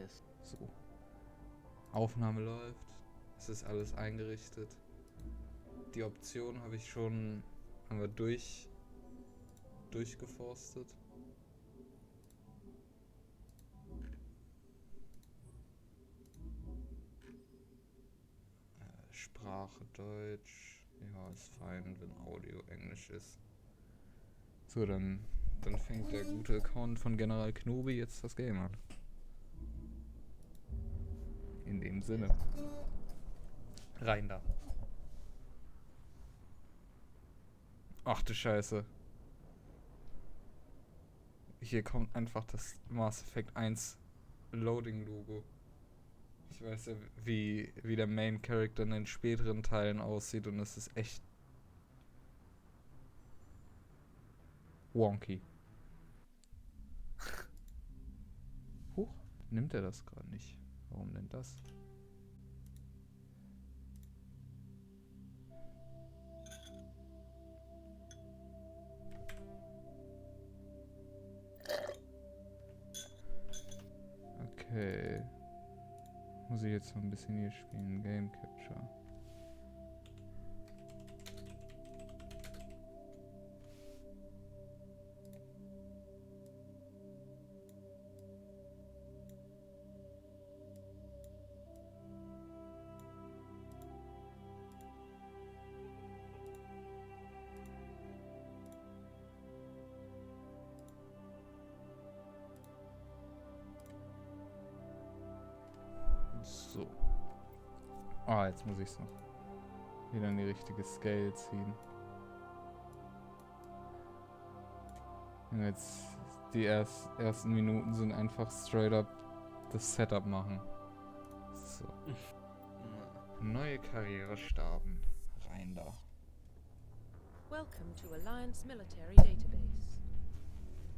Yes. So. Aufnahme läuft. Es ist alles eingerichtet. Die Option haben wir durchgeforstet. Sprache Deutsch. Ja, ist fein, wenn Audio Englisch ist. So, dann fängt der gute Account von General Knobi jetzt das Game an. In dem Sinne. Rein da. Ach du Scheiße. Hier kommt einfach das Mass Effect 1 Loading-Logo. Ich weiß ja, wie der Main Character in den späteren Teilen aussieht und es ist echt wonky. Huch, nimmt er das gerade nicht? Warum denn das? Okay. Muss ich jetzt noch ein bisschen hier spielen? Game Capture. So. Ah, jetzt muss ich es noch wieder in die richtige Scale ziehen. Und jetzt die ersten Minuten sind einfach straight up das Setup machen. So. Neue Karriere starten. Rein da. Welcome to Alliance Military Database.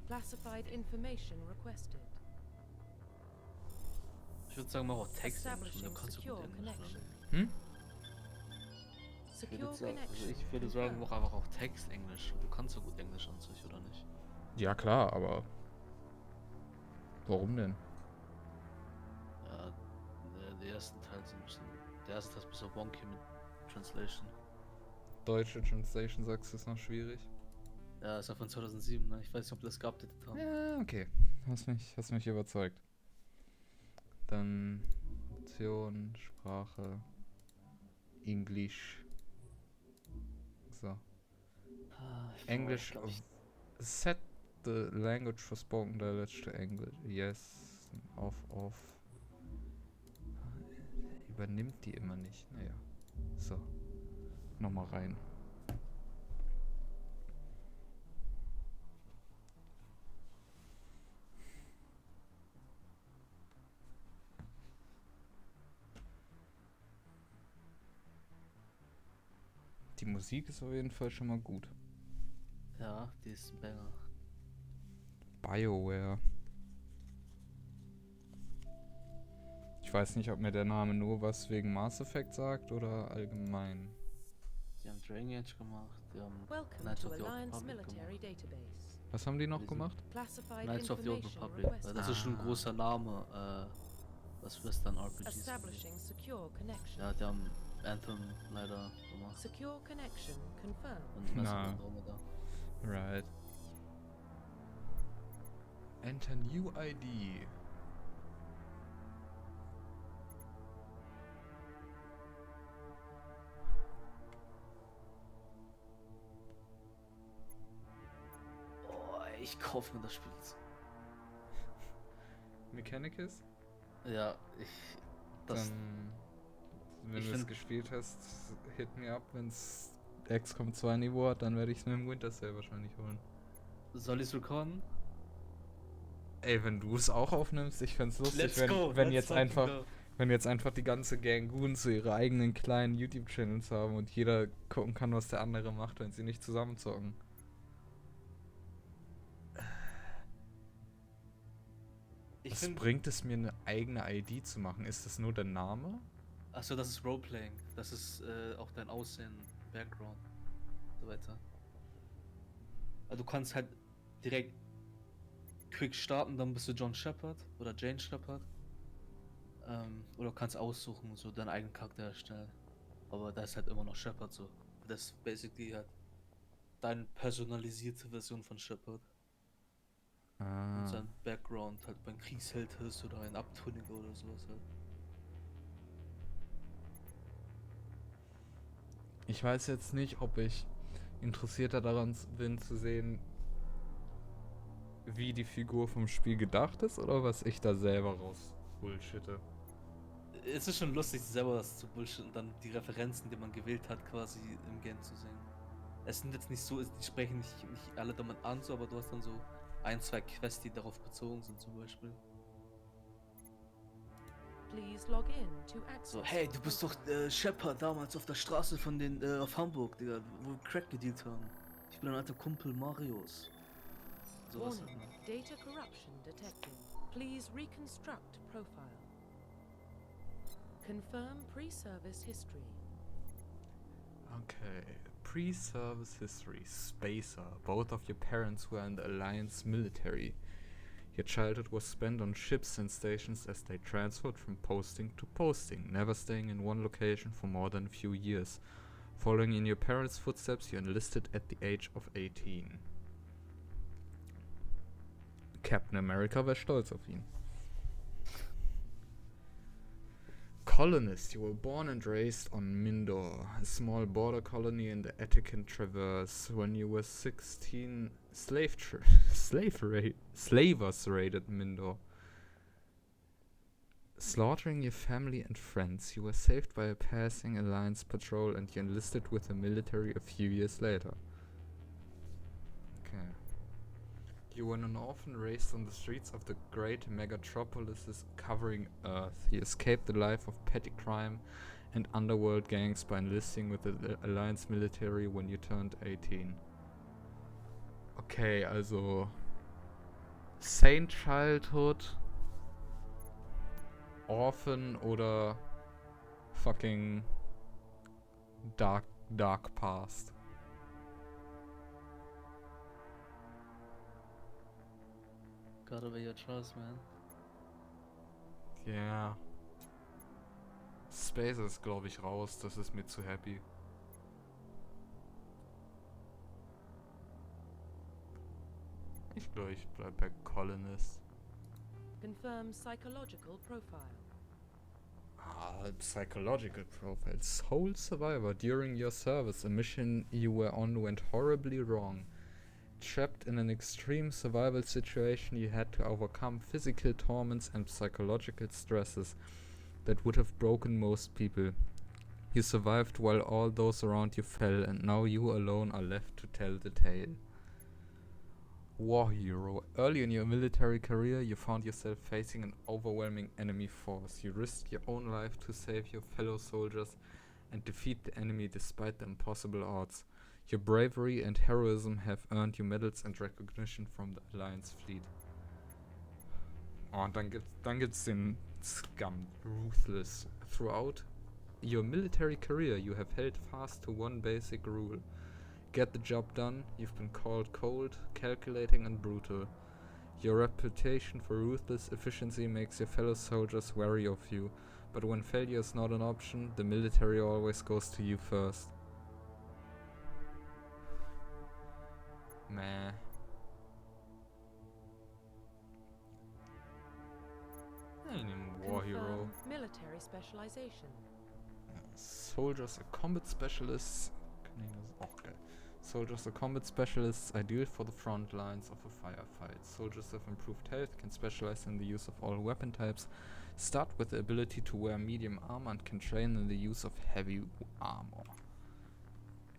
Classified information requested. Ich würde sagen, mach auch Text Englisch, du Establishing kannst so gut secure Englisch. connection. Hm? Secure connection. Ich würde sagen, mach einfach auch Text Englisch. Du kannst so gut Englisch an sich, oder nicht? Ja klar, aber warum denn? Ja, der erste Teil ist ein bisschen. Der erste Teil ist ein bisschen wonky mit Translation. Deutsche Translation, sagst du, ist noch schwierig? Ja, ist ja von 2007, ne? Ich weiß nicht, ob wir das geupdatet haben. Ja, okay. Hast mich überzeugt. Dann Option, Sprache, Englisch. So. English. Set the language for spoken dialect to English. Yes. Off. Übernimmt die immer nicht. Naja. So. Nochmal rein. Die Musik ist auf jeden Fall schon mal gut. Ja, die ist ein Banger. BioWare. Ich weiß nicht, ob mir der Name nur was wegen Mass Effect sagt oder allgemein. Die haben Dragon Age gemacht, die haben Welcome Knights to of the Old Alliance Republic Military gemacht. Database. Was haben die noch Die gemacht? Classified Knights of the Old information Republic. requested. Das ist schon ein großer Name, was Western RPGs Establishing secure connection. Ja, die haben Anthem leider gemacht. Secure connection confirmed. Und Mass Na. Effect Andromeda. Right. Enter new ID. Oh, ich kaufe mir das Spiel. Mechanicus? Ja, Dann, wenn du es gespielt hast, hit me up. Wenn es XCOM 2 Niveau hat, dann werde ich es mir im Winter Sale wahrscheinlich holen. Soll ich es recorden? Ey, wenn du es auch aufnimmst, ich fänd's lustig, Let's go, wenn let's jetzt fucking einfach, go. wenn jetzt einfach die ganze Gang Goons so ihre eigenen kleinen YouTube-Channels haben und jeder gucken kann, was der andere macht, wenn sie nicht zusammen zocken. Was bringt es mir, eine eigene ID zu machen? Ist das nur der Name? Achso, das ist Roleplaying. Das ist auch dein Aussehen, Background und so weiter. Also du kannst halt direkt quick starten, dann bist du John Shepard oder Jane Shepard. Oder kannst aussuchen, so deinen eigenen Charakter erstellen. Aber da ist halt immer noch Shepard so. Das ist basically halt deine personalisierte Version von Shepard. Und Ah. sein Background halt beim Kriegsheld ist oder ein Abtrünniger oder sowas halt. Ich weiß jetzt nicht, ob ich interessierter daran bin zu sehen, wie die Figur vom Spiel gedacht ist oder was ich da selber raus bullshitte. Es ist schon lustig, selber das zu bullshitten und dann die Referenzen, die man gewählt hat, quasi im Game zu sehen. Es sind jetzt nicht so, die sprechen nicht alle damit an, so, aber du hast dann so ein, zwei Quests, die darauf bezogen sind, zum Beispiel. Please log in to access So, hey, your du bist doch profile. Shepard damals auf der Straße von den, auf Hamburg, Digga, wo wir Crack gedealt haben. Ich bin ein alter Kumpel Marios. Sowas halt, Warning, ne? data corruption detected. Please reconstruct profile. Confirm pre-service history. Okay. Pre-service history. Spacer. Both of your parents were in the Alliance military. Your childhood was spent on ships and stations as they transferred from posting to posting, never staying in one location for more than a few years. Following in your parents' footsteps, you enlisted at the age of 18. Captain America wäre stolz auf ihn. Colonist, you were born and raised on Mindor, a small border colony in the Attican Traverse. When you were 16, slavers raided Mindor. Slaughtering your family and friends, you were saved by a passing Alliance patrol and you enlisted with the military a few years later. Okay. You were an orphan raised on the streets of the great megatropolises covering Earth. You escaped the life of petty crime and underworld gangs by enlisting with the Alliance military when you turned 18. Okay, also Sane Childhood, Orphan oder fucking Dark Past. Gotta be your choice, man. Ja. Yeah. Space ist, glaube ich, raus. Das ist mir zu happy. Ich glaube, ich bleib bei Colonist. Confirm psychological profile. Psychological profile. Soul survivor. During your service, a mission you were on went horribly wrong. Trapped in an extreme survival situation, you had to overcome physical torments and psychological stresses that would have broken most people. You survived while all those around you fell, and now you alone are left to tell the tale. War hero. Early in your military career, you found yourself facing an overwhelming enemy force. You risked your own life to save your fellow soldiers and defeat the enemy despite the impossible odds. Your bravery and heroism have earned you medals and recognition from the Alliance fleet. Oh, und dann gibt's den Scum, Ruthless. Throughout your military career, you have held fast to one basic rule. Get the job done. You've been called cold, calculating and brutal. Your reputation for ruthless efficiency makes your fellow soldiers wary of you, but when failure is not an option, the military always goes to you first. Meh. I need War Hero. Confirm military specialization. Soldiers are combat specialists. Okay. Soldiers are combat specialists, ideal for the front lines of a firefight. Soldiers have improved health, can specialize in the use of all weapon types, start with the ability to wear medium armor, and can train in the use of heavy armor.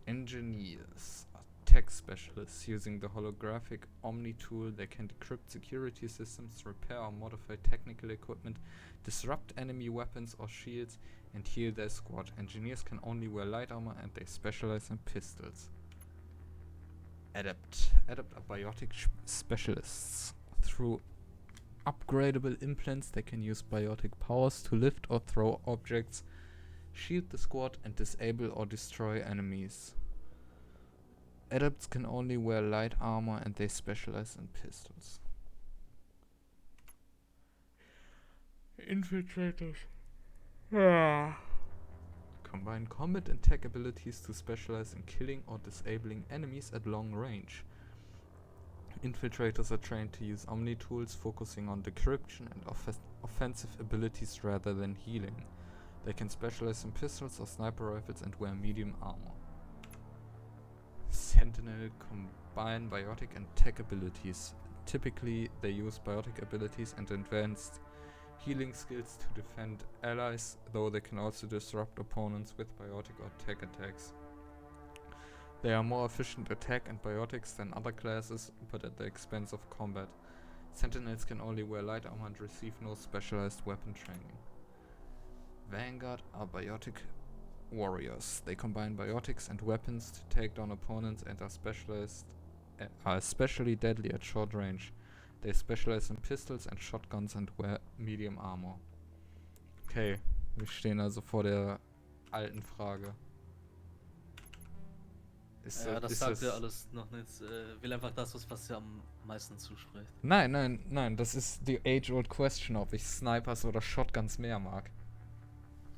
Engineers are tech specialists. Using the holographic Omni tool, they can decrypt security systems, repair or modify technical equipment, disrupt enemy weapons or shields, and heal their squad. Engineers can only wear light armor and they specialize in pistols. Adept are biotic specialists. Through upgradable implants, they can use biotic powers to lift or throw objects, shield the squad, and disable or destroy enemies. Adepts can only wear light armor and they specialize in pistols. Infiltrators. Ah. Combine combat and tech abilities to specialize in killing or disabling enemies at long range. Infiltrators are trained to use Omni tools, focusing on decryption and offensive abilities rather than healing. They can specialize in pistols or sniper rifles and wear medium armor. Sentinel combine biotic and tech abilities. Typically, they use biotic abilities and advanced healing skills to defend allies, though they can also disrupt opponents with biotic or tech attacks. They are more efficient attack and biotics than other classes, but at the expense of combat. Sentinels can only wear light armor and receive no specialized weapon training. Vanguard are biotic warriors. They combine biotics and weapons to take down opponents and are especially deadly at short range. They specialize in pistols and shotguns and wear medium armor. Okay, wir stehen also vor der alten Frage. Ja, das sagt ja alles noch nichts. Will einfach das, was dir am meisten zuspricht. Nein, das ist die age-old question, ob ich Snipers oder Shotguns mehr mag.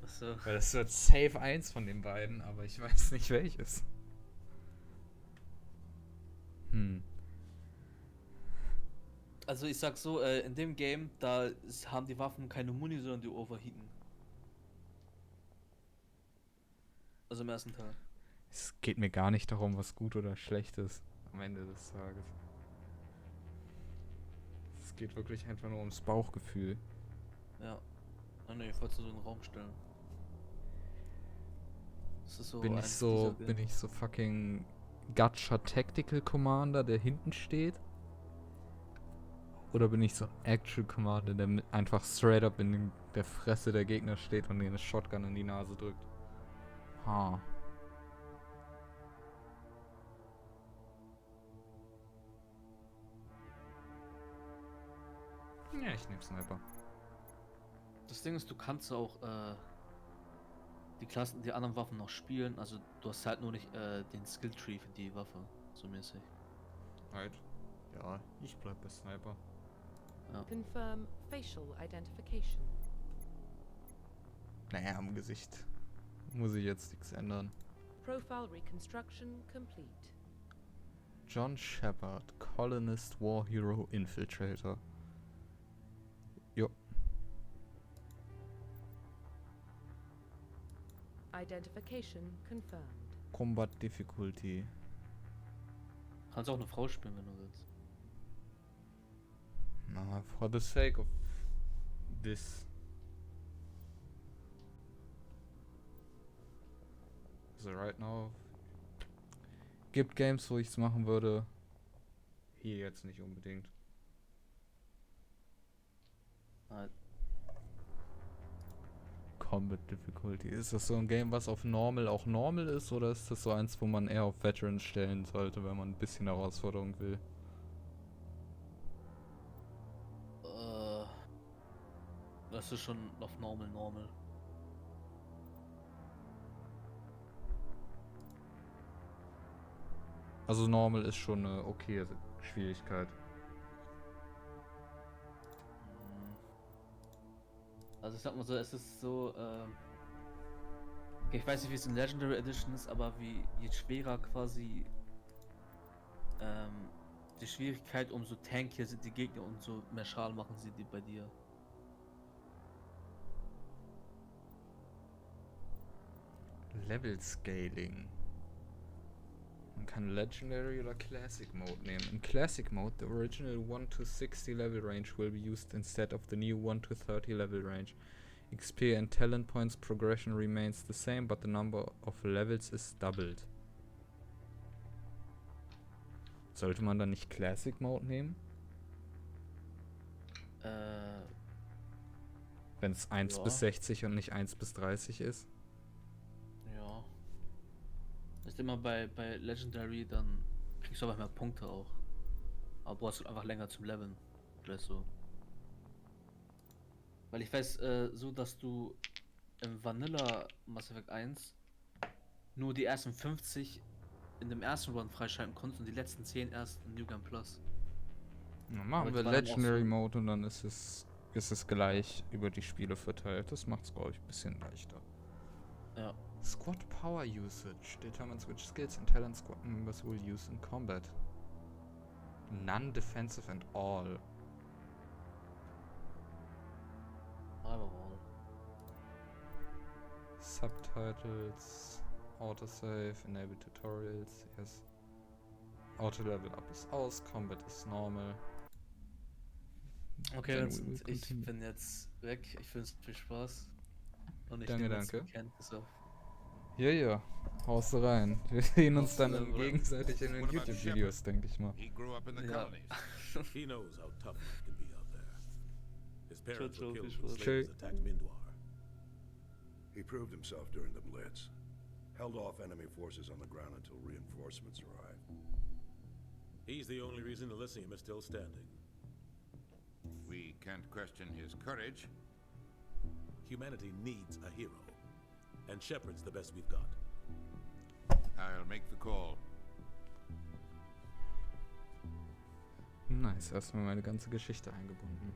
Achso. Weil das wird safe eins von den beiden, aber ich weiß nicht welches. Also ich sag so, in dem Game, da haben die Waffen keine Muni, sondern die overheaten. Also im ersten Teil. Es geht mir gar nicht darum, was gut oder schlecht ist am Ende des Tages. Es geht wirklich einfach nur ums Bauchgefühl. Ja. Oh ne, ich wollte so in den Raum stellen. Das ist so Bin ich so fucking Gacha Tactical Commander, der hinten steht? Oder bin ich so Actual Commander, der einfach straight up in der Fresse der Gegner steht und dir eine Shotgun in die Nase drückt? Ha. Ja, ich nehm Sniper. Das Ding ist, du kannst auch die anderen Waffen noch spielen, also du hast halt nur nicht den Skilltree für die Waffe, so mäßig. Right. Ja, ich bleib bei Sniper. Ja. Confirm facial identification. Naja, am Gesicht muss ich jetzt nichts ändern. Profile reconstruction complete. John Shepard, Colonist, War Hero, Infiltrator. Jo. Identification confirmed. Combat Difficulty. Kannst auch eine Frau spielen, wenn du willst. Na, for the sake of this. So right now. Gibt Games, wo ich es machen würde. Hier jetzt nicht unbedingt. Halt. Combat Difficulty. Ist das so ein Game, was auf Normal auch Normal ist? Oder ist das so eins, wo man eher auf Veteran stellen sollte, wenn man ein bisschen Herausforderung will? Das ist schon auf Normal. Also Normal ist schon eine okay Schwierigkeit. Also ich sag mal so, es ist so, okay, ich weiß nicht, wie es in Legendary Edition ist, aber je schwerer quasi die Schwierigkeit, umso tankier sind die Gegner und so mehr Schaden machen sie die bei dir. Level Scaling. Man kann Legendary oder Classic Mode nehmen. In Classic Mode, the original 1 to 60 level range will be used instead of the new 1 to 30 level range. XP and talent points progression remains the same, but the number of levels is doubled. Sollte man dann nicht Classic Mode nehmen? Wenn es 1 Ja. bis 60 und nicht 1 bis 30 ist? Ja. Ist immer bei Legendary, dann kriegst du aber mehr Punkte auch. Aber brauchst du einfach länger zum Leveln. Vielleicht so. Weil ich weiß so, dass du im Vanilla Mass Effect 1 nur die ersten 50 in dem ersten Run freischalten konntest und die letzten 10 erst in New Game Plus. Na, Aber machen wir die war dann auch Legendary so- Mode und dann ist es ist es gleich über die Spiele verteilt. Das macht's, glaube ich, ein bisschen leichter. Ja. Squad Power Usage determines which skills and talents squad members will use in combat. None defensive and all. Einmal mal. Subtitles, Autosave, enable tutorials, yes. Auto level up ist aus, Combat ist normal. Okay, Then Vincent, we will ich continue. bin jetzt weg. Ich wünsche viel Spaß. Und ich Danke, nehme jetzt danke. die Kenntnis auf. Ja, haust rein. Wir sehen uns Haust dann rein, oder? gegenseitig in den What about YouTube-Videos, denke ich mal. He grew up in the Ja. colonies. He knows how tough life can be out there. His parents Ciao, were ciao, killed viel when Spaß. slaves attacked Mindwar. He proved himself during the Blitz. Held off enemy forces on the ground until reinforcements arrived. He's the only reason Elysium is still standing. We can't question his courage. Humanity needs a hero. And Shepard's the best we've got. I'll make the call. Nice, erstmal meine ganze Geschichte eingebunden.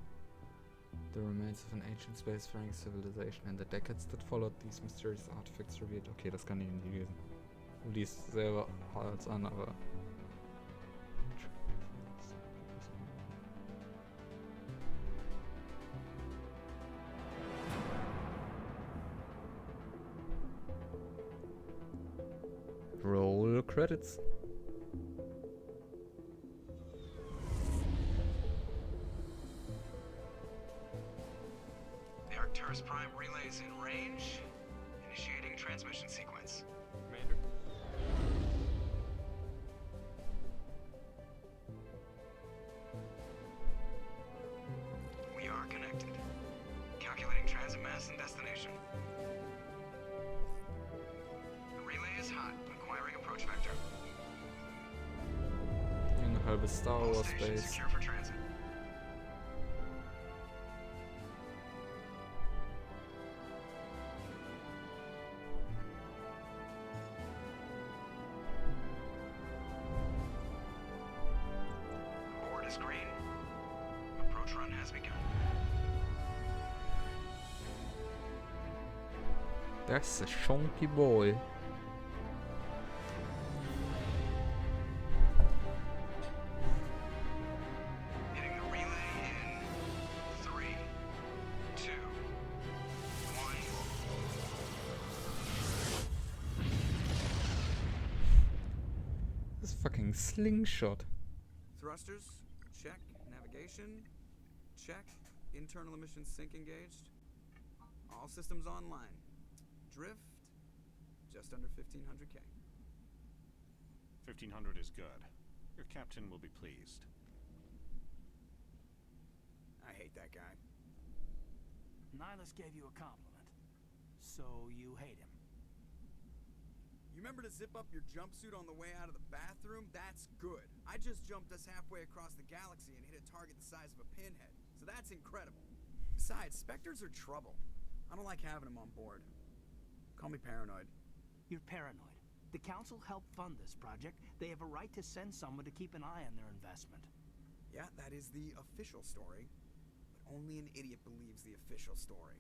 The remains of an ancient spacefaring civilization and the decades that followed these mysterious artifacts revealed. Okay, das kann ich nicht lesen. Du liest selber als an, aber... Roll credits. The Arcturus Prime relay is in range. Initiating transmission sequence. Commander? We are connected. Calculating transit mass and destination. The relay is hot, acquiring approach vector. Eine halbe Star All Wars stations Base. secure for transit. Board is green. Approach run has begun. That's a chunky boy. Hitting the relay in 3, 2, 1. This fucking slingshot. Thrusters, check. Navigation, check. Internal emissions sync engaged. All systems online. Drift, just under 1500K. 1500 is good. Your captain will be pleased. I hate that guy. Nihilus gave you a compliment, so you hate him. You remember to zip up your jumpsuit on the way out of the bathroom? That's good. I just jumped us halfway across the galaxy and hit a target the size of a pinhead, so that's incredible. Besides, Spectres are trouble. I don't like having them on board. Call me paranoid. You're paranoid. The Council helped fund this project. They have a right to send someone to keep an eye on their investment. Yeah, that is the official story, but only an idiot believes the official story.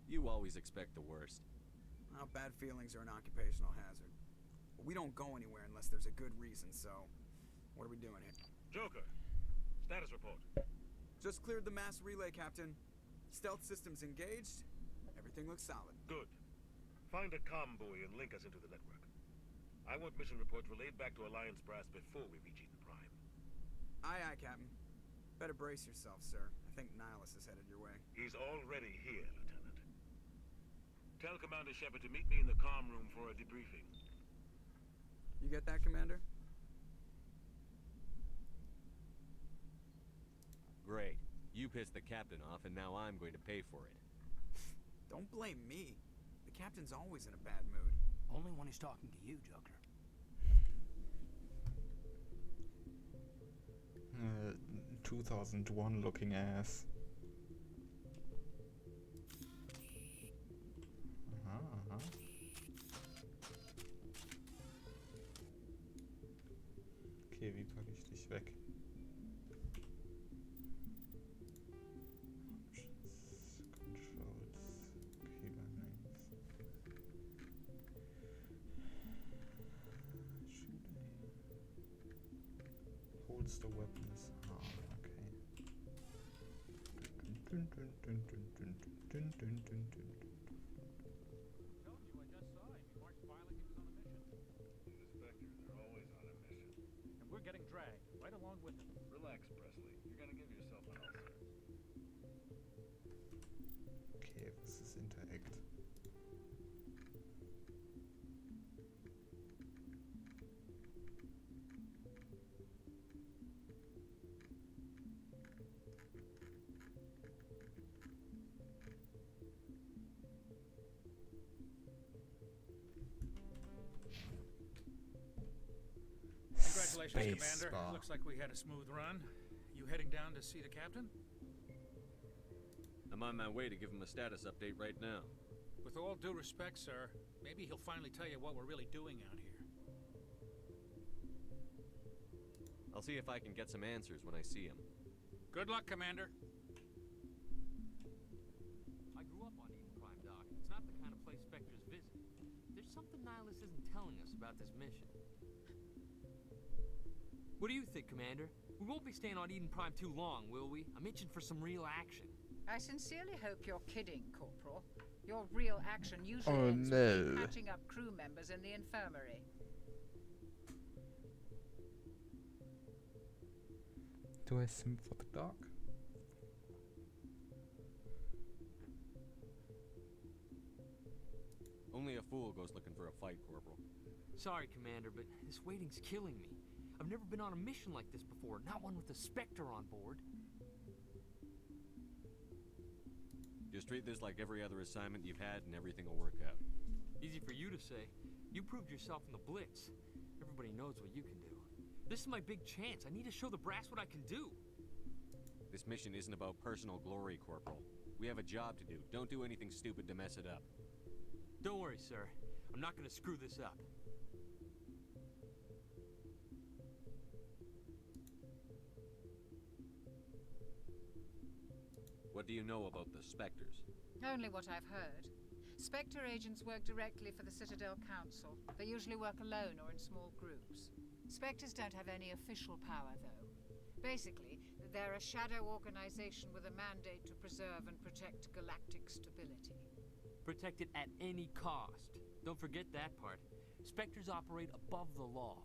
You always expect the worst. Well, bad feelings are an occupational hazard. But we don't go anywhere unless there's a good reason, so what are we doing here? Joker, status report. Just cleared the mass relay, Captain. Stealth systems engaged. Everything looks solid. Good. Find a comm buoy and link us into the network. I want mission reports relayed back to Alliance brass before we reach Eden Prime. Aye, aye, Captain. Better brace yourself, sir. I think Nihilus is headed your way. He's already here, Lieutenant. Tell Commander Shepard to meet me in the comm room for a debriefing. You get that, Commander? Great. You pissed the captain off, and now I'm going to pay for it. Don't blame me. The Captain's always in a bad mood. Only when he's talking to you, Joker. 2001 looking ass. nicht weg. Holds the weapons. Ah, okay. Dun, dun, dun, dun, dun, dun, dun, dun, dun, dun. Told you, I just saw him. He marched by like he was on a mission. The Spectres are always on a mission. And we're getting dragged, right along with him. Relax, Presley. You're gonna give yourself an ulcer. Okay, was ist Interact? Congratulations, Commander. Spacebar. Looks like we had a smooth run. You heading down to see the captain? I'm on my way to give him a status update right now. With all due respect, sir, maybe he'll finally tell you what we're really doing out here. I'll see if I can get some answers when I see him. Good luck, Commander. I grew up on Eden Prime, Doc. It's not the kind of place Spectres visit. There's something Nihilus isn't telling us about this mission. What do you think, Commander? We won't be staying on Eden Prime too long, will we? I'm itching for some real action. I sincerely hope you're kidding, Corporal. Your real action usually Oh, ends no. with patching up crew members in the infirmary. Do I sim for the dog? Only a fool goes looking for a fight, Corporal. Sorry, Commander, but this waiting's killing me. I've never been on a mission like this before, not one with a Spectre on board. Just treat this like every other assignment you've had and everything will work out. Easy for you to say. You proved yourself in the Blitz. Everybody knows what you can do. This is my big chance. I need to show the brass what I can do. This mission isn't about personal glory, Corporal. We have a job to do. Don't do anything stupid to mess it up. Don't worry, sir. I'm not gonna screw this up. What do you know about the Spectres? Only what I've heard. Spectre agents work directly for the Citadel Council. They usually work alone or in small groups. Spectres don't have any official power, though. Basically, they're a shadow organization with a mandate to preserve and protect galactic stability. Protect it at any cost. Don't forget that part. Spectres operate above the law.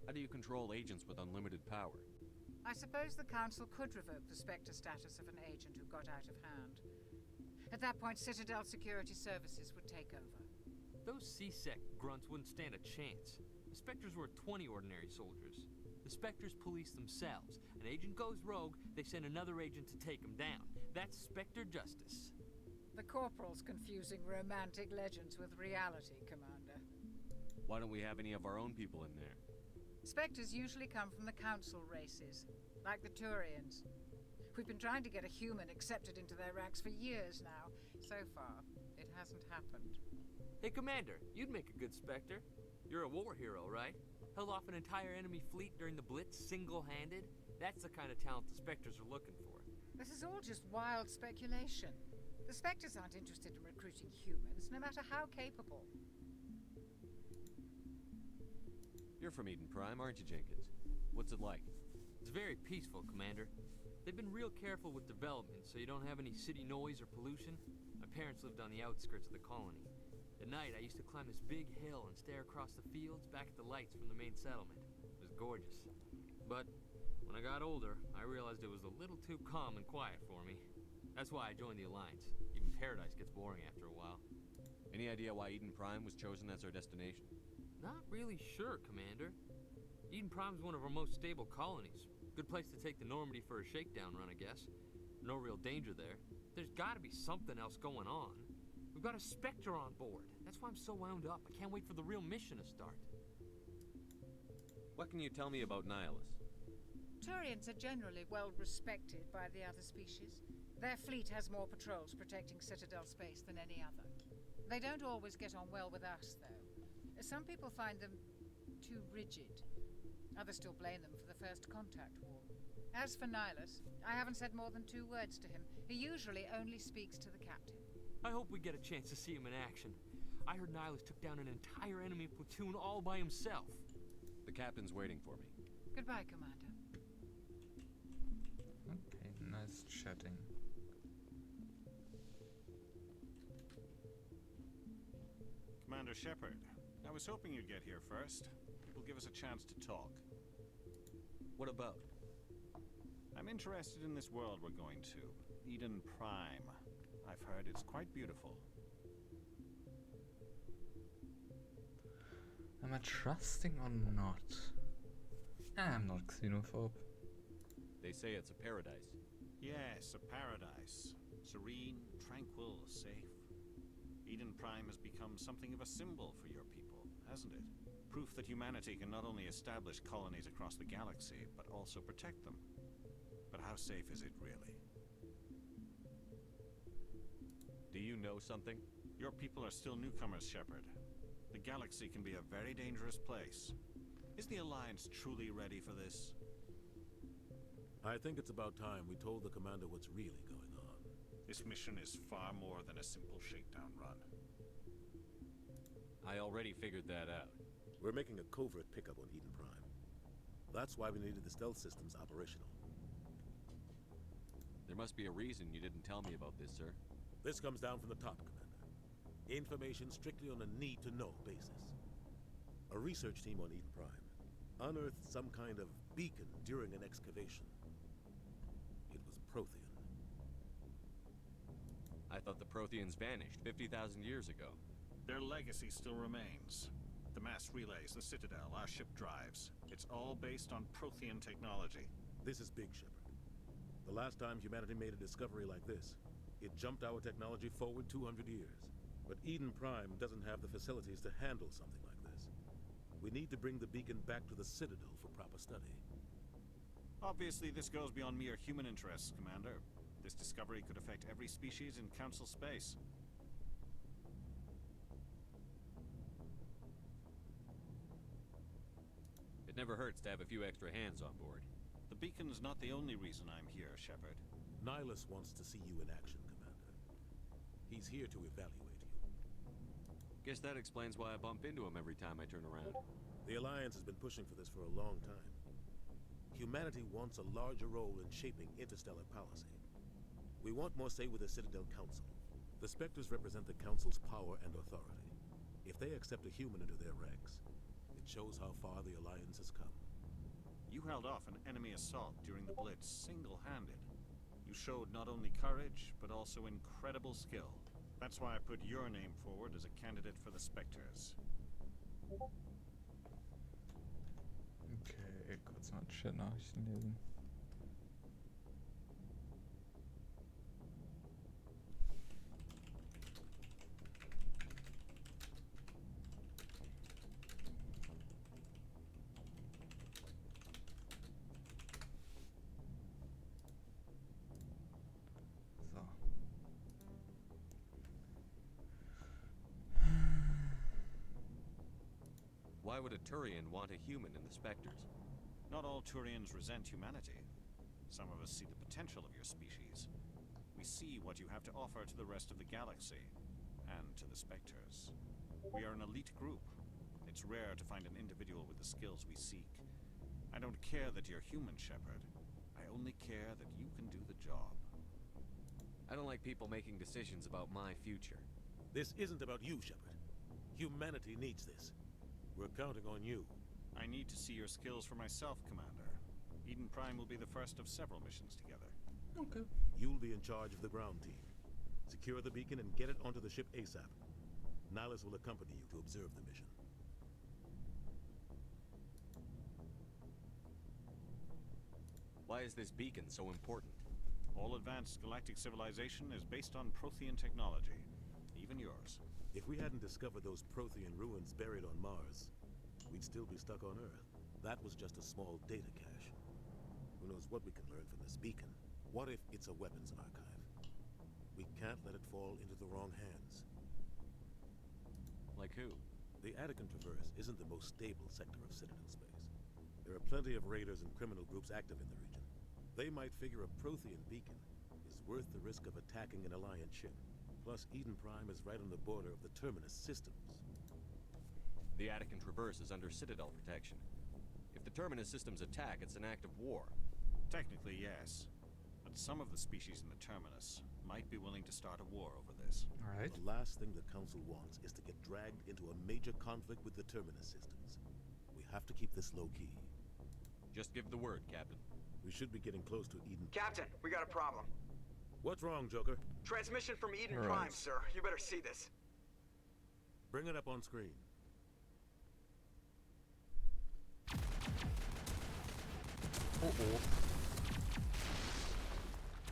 How do you control agents with unlimited power? I suppose the Council could revoke the Spectre status of an agent who got out of hand. At that point, Citadel Security Services would take over. Those C-Sec grunts wouldn't stand a chance. The Spectres were 20 ordinary soldiers. The Spectres police themselves. An agent goes rogue, they send another agent to take him down. That's Spectre justice. The Corporal's confusing romantic legends with reality, Commander. Why don't we have any of our own people in there? Spectres usually come from the Council races, like the Turians. We've been trying to get a human accepted into their ranks for years now. So far, it hasn't happened. Hey, Commander, you'd make a good Spectre. You're a war hero, right? Held off an entire enemy fleet during the Blitz single-handed? That's the kind of talent the Spectres are looking for. This is all just wild speculation. The Spectres aren't interested in recruiting humans, no matter how capable. You're from Eden Prime, aren't you, Jenkins? What's it like? It's very peaceful, Commander. They've been real careful with development, so you don't have any city noise or pollution. My parents lived on the outskirts of the colony. At night, I used to climb this big hill and stare across the fields back at the lights from the main settlement. It was gorgeous. But when I got older, I realized it was a little too calm and quiet for me. That's why I joined the Alliance. Even Paradise gets boring after a while. Any idea why Eden Prime was chosen as our destination? Not really sure, Commander. Eden Prime's one of our most stable colonies. Good place to take the Normandy for a shakedown run, I guess. No real danger there. There's gotta be something else going on. We've got a Spectre on board. That's why I'm so wound up. I can't wait for the real mission to start. What can you tell me about Nihilus? Turians are generally well respected by the other species. Their fleet has more patrols protecting Citadel space than any other. They don't always get on well with us, though. Some people find them too rigid. Others still blame them for the First Contact War. As for Nihilus, I haven't said more than 2 words to him. He usually only speaks to the captain. I hope we get a chance to see him in action. I heard Nihilus took down an entire enemy platoon all by himself. The captain's waiting for me. Goodbye, Commander. Okay, nice chatting. Commander Shepard, I was hoping you'd get here first. It will give us a chance to talk. What about? I'm interested in this world we're going to, Eden Prime. I've heard it's quite beautiful. Am I trusting or not? I'm not xenophobe. They say it's a paradise. Yes, a paradise. Serene, tranquil, safe. Eden Prime has become something of a symbol for your people, hasn't it? Proof that humanity can not only establish colonies across the galaxy, but also protect them. But how safe is it really? Do you know something? Your people are still newcomers, Shepard. The galaxy can be a very dangerous place. Is the Alliance truly ready for this? I think it's about time we told the commander what's really going on. This mission is far more than a simple shakedown run. I already figured that out. We're making a covert pickup on Eden Prime. That's why we needed the stealth systems operational. There must be a reason you didn't tell me about this, sir. This comes down from the top, Commander. Information strictly on a need-to-know basis. A research team on Eden Prime unearthed some kind of beacon during an excavation. It was Prothean. I thought the Protheans vanished 50,000 years ago. Their legacy still remains. The mass relays, the Citadel, our ship drives. It's all based on Prothean technology. This is big, Shepard. The last time humanity made a discovery like this, it jumped our technology forward 200 years. But Eden Prime doesn't have the facilities to handle something like this. We need to bring the beacon back to the Citadel for proper study. Obviously, this goes beyond mere human interests, Commander. This discovery could affect every species in Council space. It never hurts to have a few extra hands on board. The beacon's not the only reason I'm here, Shepard. Nihilus wants to see you in action, Commander. He's here to evaluate you. Guess that explains why I bump into him every time I turn around. The Alliance has been pushing for this for a long time. Humanity wants a larger role in shaping interstellar policy. We want more say with the Citadel Council. The Spectres represent the Council's power and authority. If they accept a human into their ranks, it shows how far the Alliance has come. You held off an enemy assault during the Blitz single-handed. You showed not only courage, but also incredible skill. That's why I put your name forward as a candidate for the Spectres. Okay, kurz mal Chat-Nachrichten lesen. Why would a Turian want a human in the Spectres? Not all Turians resent humanity. Some of us see the potential of your species. We see what you have to offer to the rest of the galaxy, and to the Spectres. We are an elite group. It's rare to find an individual with the skills we seek. I don't care that you're human, Shepard. I only care that you can do the job. I don't like people making decisions about my future. This isn't about you, Shepard. Humanity needs this. We're counting on you. I need to see your skills for myself, Commander. Eden Prime will be the first of several missions together. Okay. You'll be in charge of the ground team. Secure the beacon and get it onto the ship ASAP. Nihilus will accompany you to observe the mission. Why is this beacon so important? All advanced galactic civilization is based on Prothean technology. Even yours. If we hadn't discovered those Prothean ruins buried on Mars, we'd still be stuck on Earth. That was just a small data cache. Who knows what we can learn from this beacon? What if it's a weapons archive? We can't let it fall into the wrong hands. Like who? The Attican Traverse isn't the most stable sector of Citadel space. There are plenty of raiders and criminal groups active in the region. They might figure a Prothean beacon is worth the risk of attacking an Alliance ship. Plus, Eden Prime is right on the border of the Terminus systems. The Attican Traverse is under Citadel protection. If the Terminus systems attack, it's an act of war. Technically, yes. But some of the species in the Terminus might be willing to start a war over this. Alright. The last thing the Council wants is to get dragged into a major conflict with the Terminus systems. We have to keep this low-key. Just give the word, Captain. We should be getting close to Eden. Captain, we got a problem. What's wrong, Joker? Transmission from Eden Right. Prime, sir. You better see this. Bring it up on screen. Uh-oh.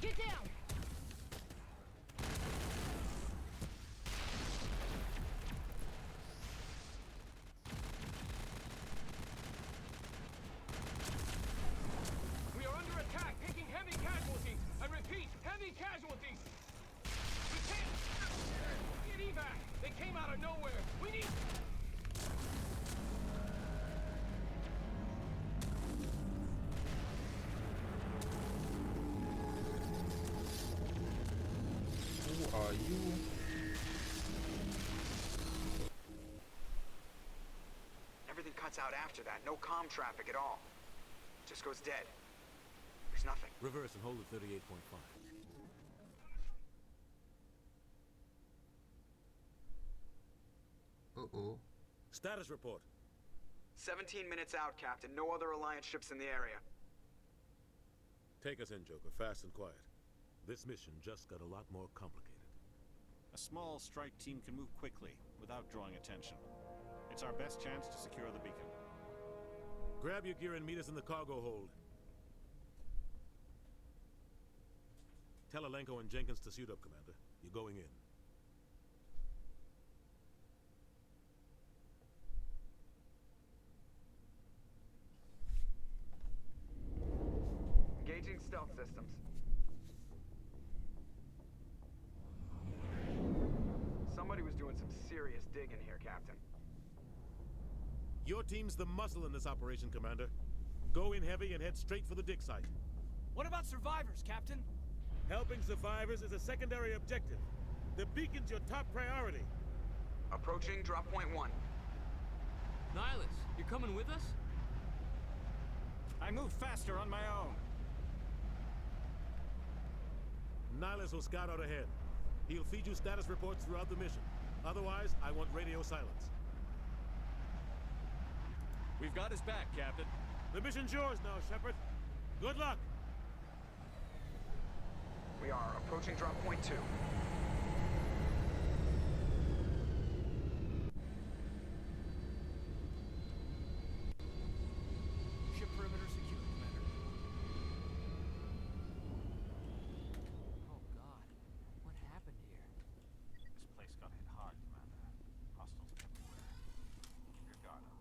Get down! We are under attack, taking heavy casualties. I repeat, heavy casualties. We can't get evac. They came out of nowhere. We need. Who are you? Everything cuts out after that. No comm traffic at all. Just goes dead. There's nothing. Reverse and hold at 38.5. Uh-oh. Status report. 17 minutes out, Captain. No other Alliance ships in the area. Take us in, Joker, fast and quiet. This mission just got a lot more complicated. A small strike team can move quickly without drawing attention. It's our best chance to secure the beacon. Grab your gear and meet us in the cargo hold. Tell Alenko and Jenkins to suit up, Commander. You're going in. Engaging stealth systems. Somebody was doing some serious digging here, Captain. Your team's the muscle in this operation, Commander. Go in heavy and head straight for the dig site. What about survivors, Captain? Helping survivors is a secondary objective. The beacon's your top priority. Approaching drop point 1. Nihilus, you're coming with us? I move faster on my own. Nihilus will scout out ahead. He'll feed you status reports throughout the mission. Otherwise, I want radio silence. We've got his back, Captain. The mission's yours now, Shepard. Good luck! We are approaching drop point 2. Ship perimeter secure, Commander. Oh God, what happened here? This place got hit hard, Commander. Hostiles everywhere. Keep your guard up.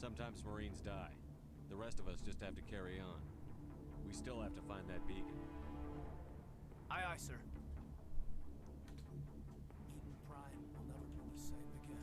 Sometimes Marines die. The rest of us just have to carry on. We still have to find that beacon. Aye, aye, sir. Eden Prime will never be the same again.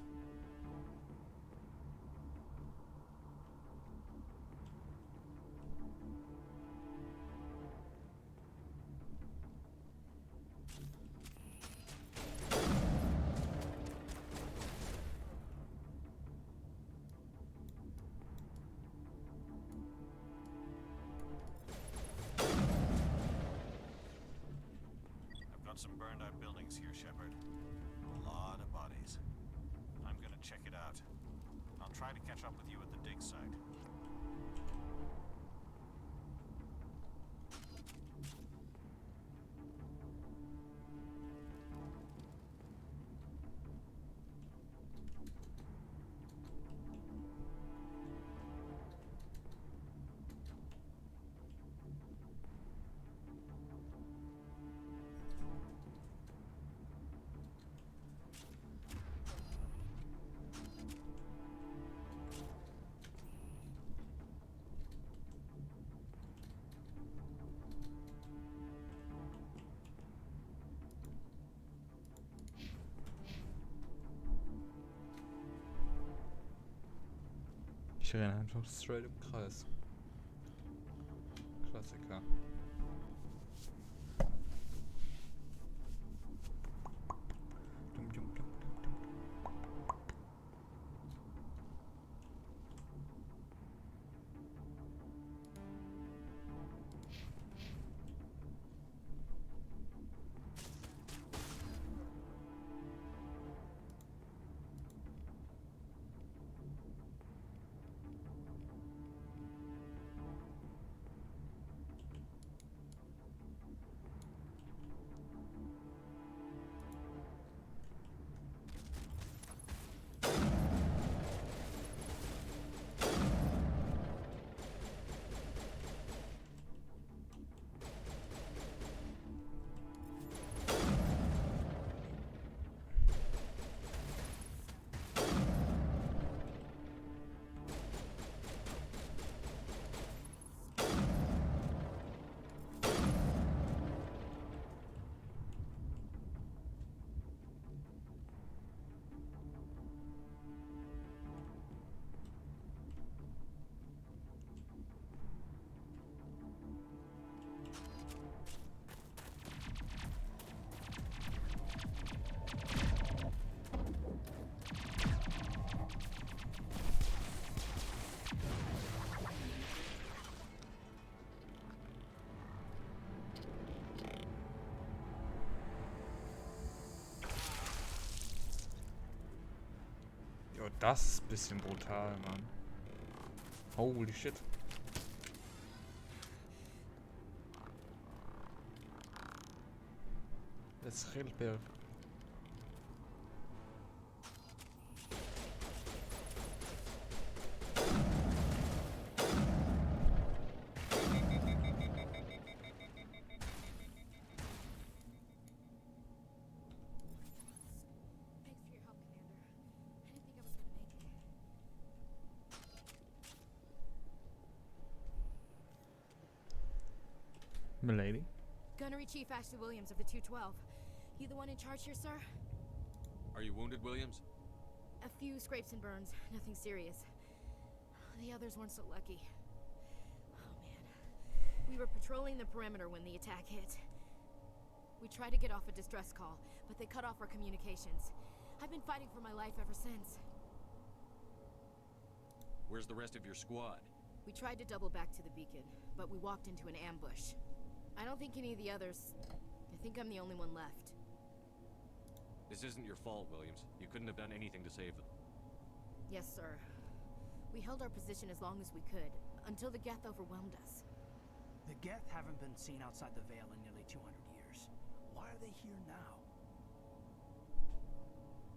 I've got some burned out buildings here, Shepard. A lot of bodies. I'm gonna check it out. I'll try to catch up with you at the dig site. Ich renne einfach straight im Kreis. Klassiker. Dum, dum, dum, dum, dum. Jo, das ist ein bisschen brutal, Mann. Holy shit. Das ist real bad. Milady? Gunnery Chief Ashley Williams of the 212. You the one in charge here, sir? Are you wounded, Williams? A few scrapes and burns, nothing serious. The others weren't so lucky. Oh man. We were patrolling the perimeter when the attack hit. We tried to get off a distress call, but they cut off our communications. I've been fighting for my life ever since. Where's the rest of your squad? We tried to double back to the beacon, but we walked into an ambush. I don't think any of the others... I think I'm the only one left. This isn't your fault, Williams. You couldn't have done anything to save them. Yes, sir. We held our position as long as we could, until the Geth overwhelmed us. The Geth haven't been seen outside the Vale in nearly 200 years. Why are they here now?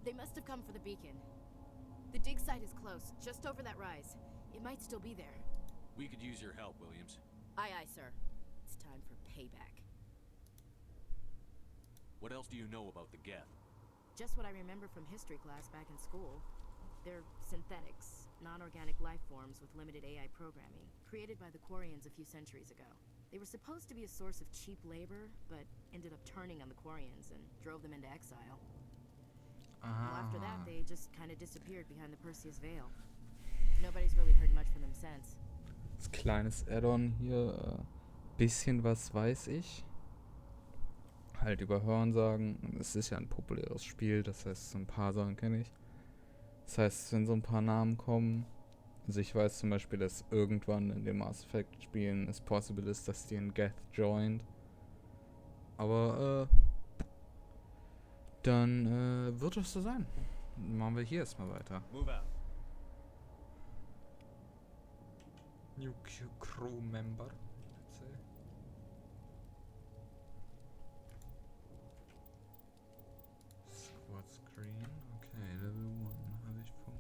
They must have come for the beacon. The dig site is close, just over that rise. It might still be there. We could use your help, Williams. Aye, aye, sir. It's time for payback. What else do you know about the Geth? Just what I remember from history class back in school. They're synthetics. non-organic life forms with limited AI programming, created by the Quarians a few centuries ago. They were supposed to be a source of cheap labor, but ended up turning on the Quarians and drove them into exile. Well, after that, they just kind of disappeared behind the Perseus Veil. Nobody's really heard much from them since. Das kleines Add-on hier, bisschen was weiß ich. Halt über Hörensagen. Es ist ja ein populäres Spiel, das heißt, so ein paar Sachen kenne ich. Das heißt, wenn so ein paar Namen kommen, also ich weiß zum Beispiel, dass irgendwann in den Mass Effect Spielen es possible ist, dass die in Geth joint. Aber, dann, wird es so sein. Dann machen wir hier erstmal weiter. Move out. New crew member, let's say. Squad screen, okay, Level 1 habe ich Punkt.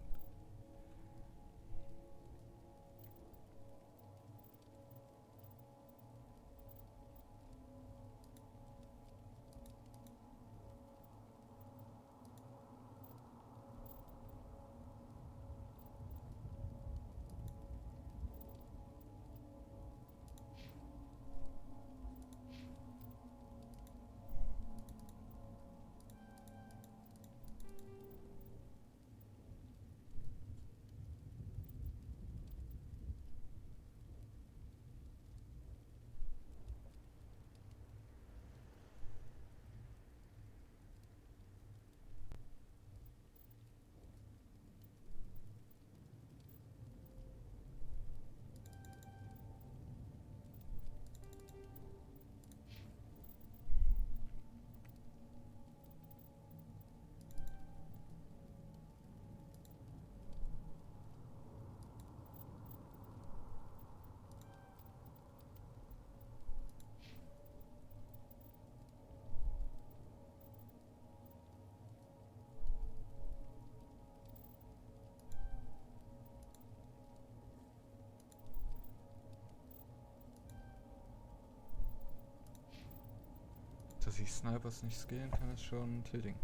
Dass ich Snipers nicht skillen kann, ist schon ein Tilting.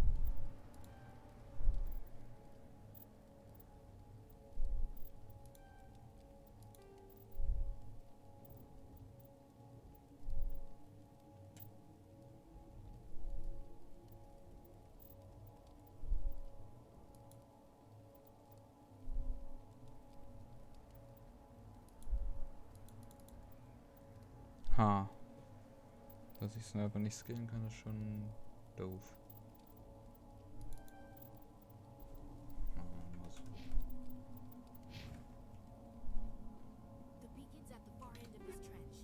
Ha. Dass ich Sniper nicht skillen kann, ist schon doof. Mal so. The beacon's at the far end of this trench.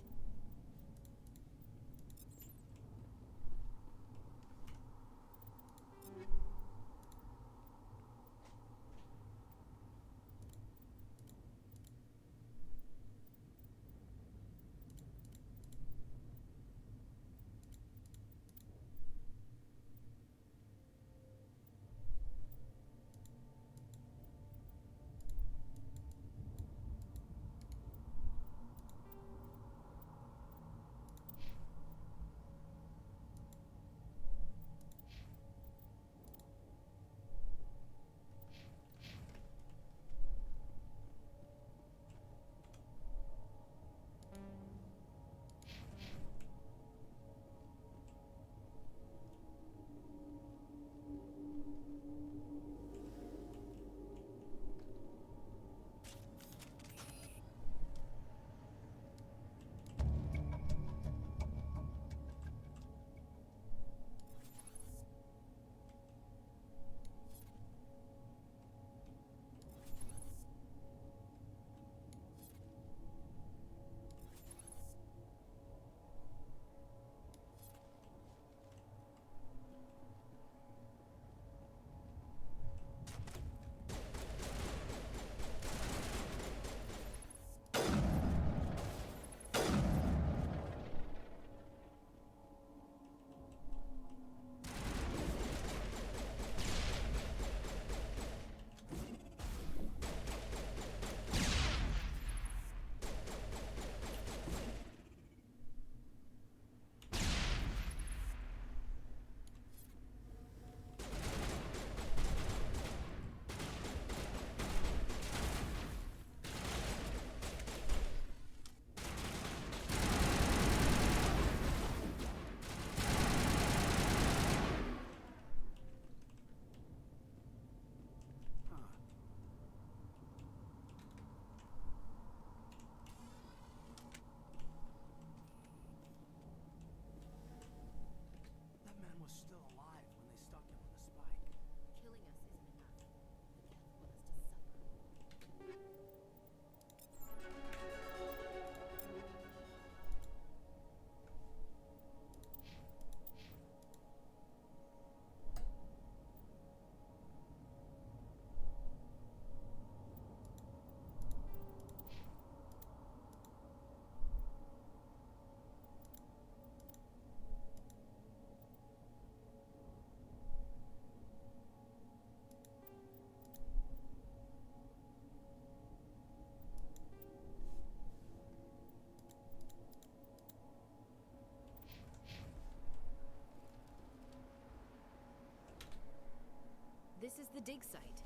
the dig site.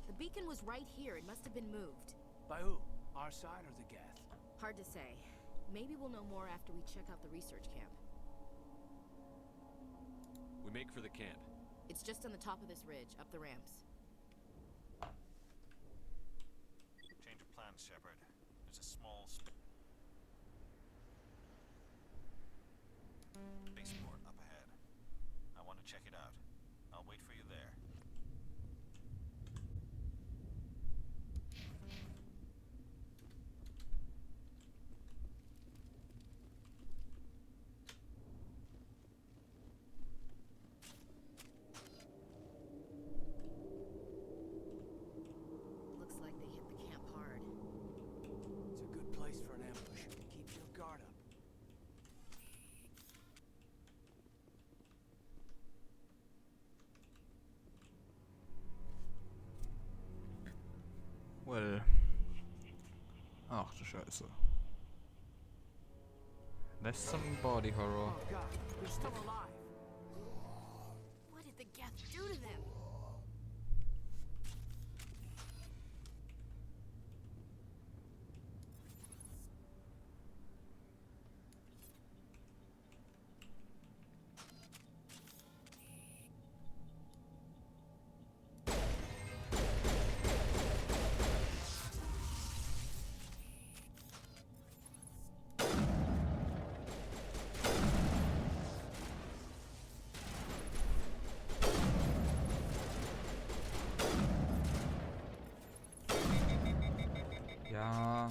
The beacon was right here. It must have been moved. By who? Our side or the Geth? Hard to say. Maybe we'll know more after we check out the research camp. We make for the camp. It's just on the top of this ridge, up the ramps. Change of plans, Shepard. There's a small spaceport up ahead. I want to check it out. I'll wait for you there. Looks like they hit the camp hard. It's a good place for an ambush. Keep your guard up. Well. Ach du Scheiße. There's some body horror. Oh God, they're still alive. What did the Geth do to them? Ja.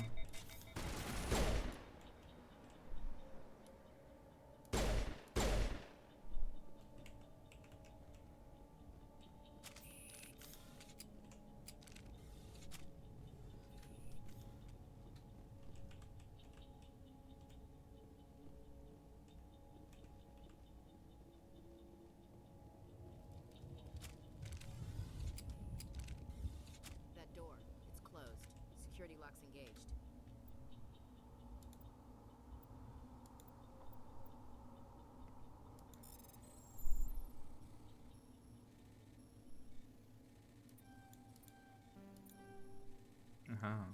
That door, it's closed. Security lock's engaged. Aha.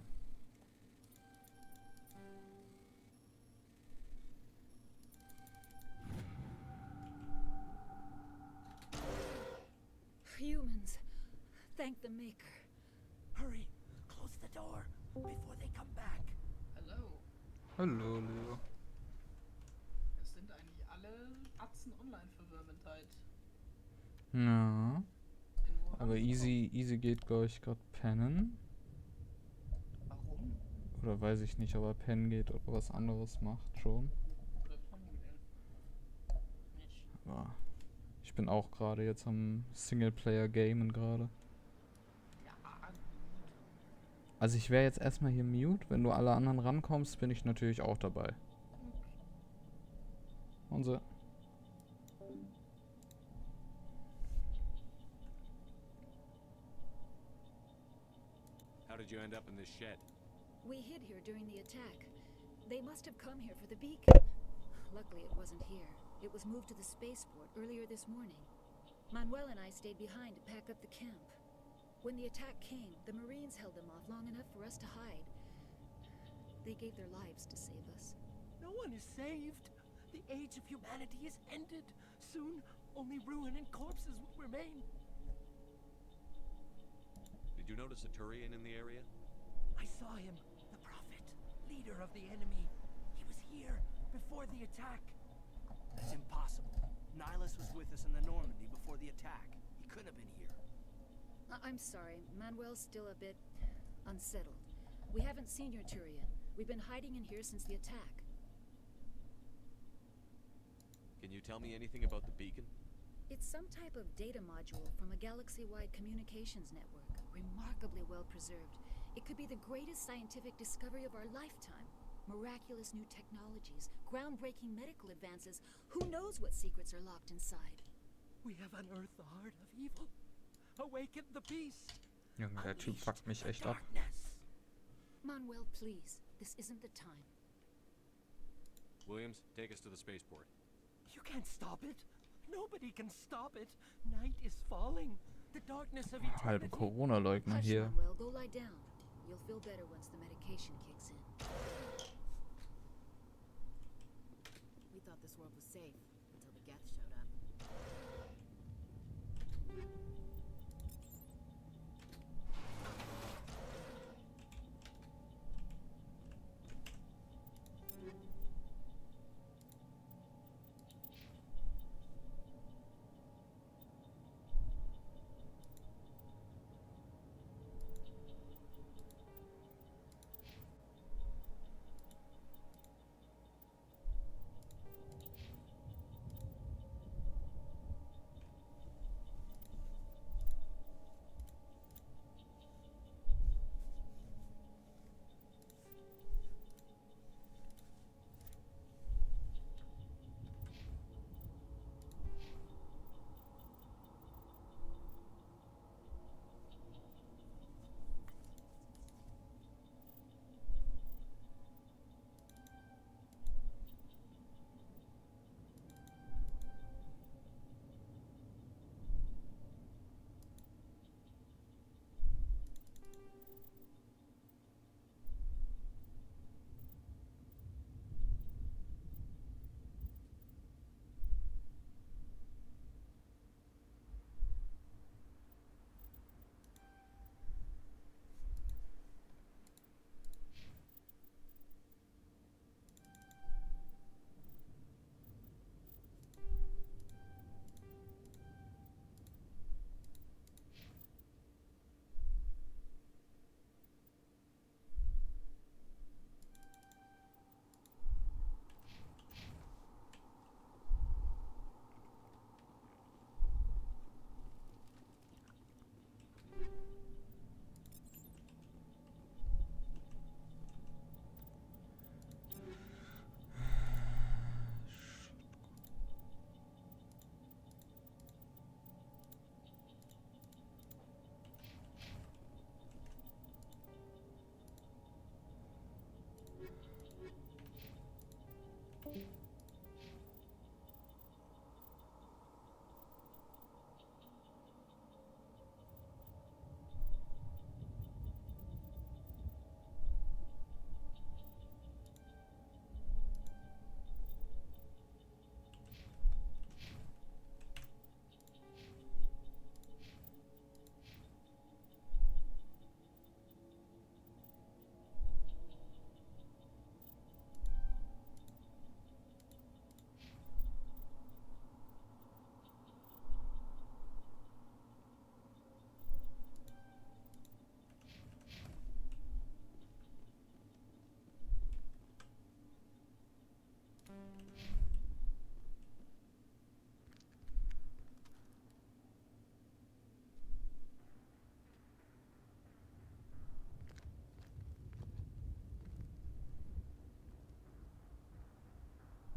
Humans. Thank the Maker. Hurry, close the door before they come back. Hallo. Hallo, Leo. Es sind eigentlich alle Atzen Online-Verwirrtheit. Ja. Aber Easy geht, glaube ich, gerade pennen. Warum? Oder weiß ich nicht, ob er pennen geht oder was anderes macht schon. Aber ich bin auch gerade jetzt am Singleplayer-Gamen gerade. Also ich wäre jetzt erstmal hier mute. Wenn du alle anderen rankommst, bin ich natürlich auch dabei. Und so. How did you end up in this shed? We hid here during the attack. They must have come here for the beacon. Luckily, it wasn't here. It was moved to the spaceport earlier this morning. Manuel and I stayed behind to pack up the camp. When the attack came, the Marines held them off long enough for us to hide. They gave their lives to save us. No one is saved. The age of humanity is ended. Soon, only ruin and corpses will remain. Did you notice a Turian in the area? I saw him, the Prophet, leader of the enemy. He was here before the attack. That's impossible. Nihilus was with us in the Normandy before the attack. He couldn't have been here. I'm sorry, Manuel's still a bit unsettled. We haven't seen your Turian. We've been hiding in here since the attack. Can you tell me anything about the beacon? It's some type of data module from a galaxy-wide communications network, remarkably well preserved. It could be the greatest scientific discovery of our lifetime. Miraculous new technologies, groundbreaking medical advances. Who knows what secrets are locked inside? We have unearthed the heart of evil. Awaken the beast. Junge, der Typ fuckt mich echt ab. Manuel, please. This isn't the time. Williams, take us to the spaceport. You can't stop it. Nobody can stop it. Night is falling. The darkness of Halbe eternity. Corona-Leugner Hush, hier. Manuel, go lie down. You'll feel better once the medication kicks in. We thought this world was safe until the geths showed up.